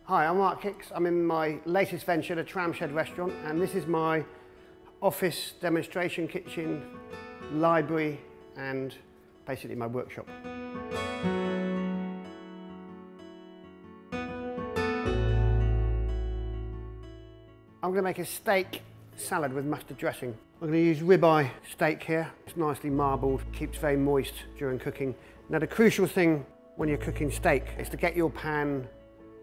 Hi, I'm Mark Hix. I'm in my latest venture, the Tramshed restaurant, and this is my office demonstration kitchen, library, and basically my workshop. I'm going to make a steak salad with mustard dressing. I'm going to use ribeye steak here. It's nicely marbled, keeps very moist during cooking. Now the crucial thing when you're cooking steak is to get your pan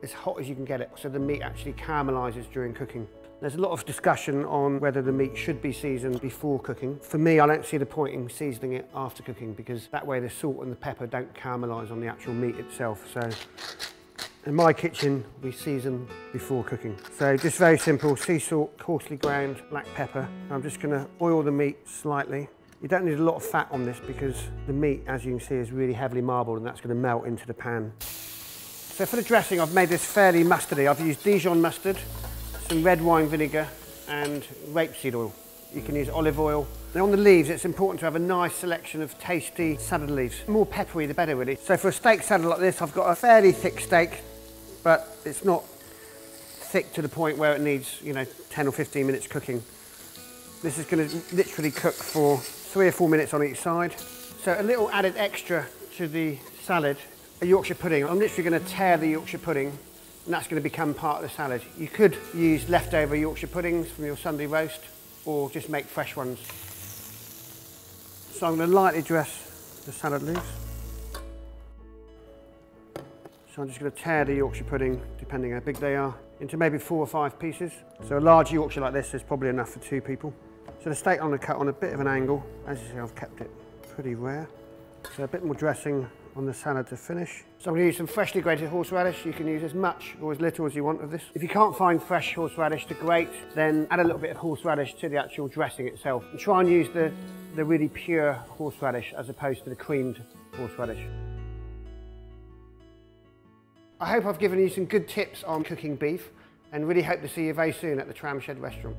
as hot as you can get it, so the meat actually caramelizes during cooking. There's a lot of discussion on whether the meat should be seasoned before cooking. For me, I don't see the point in seasoning it after cooking, because that way the salt and the pepper don't caramelize on the actual meat itself. So in my kitchen, we season before cooking. So just very simple: sea salt, coarsely ground black pepper. I'm just going to oil the meat slightly. You don't need a lot of fat on this because the meat, as you can see, is really heavily marbled, and that's going to melt into the pan. So for the dressing, I've made this fairly mustardy. I've used Dijon mustard, some red wine vinegar, and rapeseed oil. You can use olive oil. Now on the leaves, it's important to have a nice selection of tasty salad leaves. The more peppery, the better, really. So for a steak salad like this, I've got a fairly thick steak, but it's not thick to the point where it needs, 10 or 15 minutes cooking. This is going to literally cook for 3 or 4 minutes on each side. So a little added extra to the salad, a Yorkshire pudding. I'm literally going to tear the Yorkshire pudding, and that's going to become part of the salad. You could use leftover Yorkshire puddings from your Sunday roast, or just make fresh ones. So I'm going to lightly dress the salad leaves. So I'm just going to tear the Yorkshire pudding, depending how big they are, into maybe 4 or 5 pieces. So a large Yorkshire like this is probably enough for 2 people. So the steak I'm going to cut on a bit of an angle. As you see, I've kept it pretty rare. So a bit more dressing on the salad to finish. So I'm going to use some freshly grated horseradish. You can use as much or as little as you want of this. If you can't find fresh horseradish to grate, then add a little bit of horseradish to the actual dressing itself. And try and use the really pure horseradish as opposed to the creamed horseradish. I hope I've given you some good tips on cooking beef, and really hope to see you very soon at the Tramshed restaurant.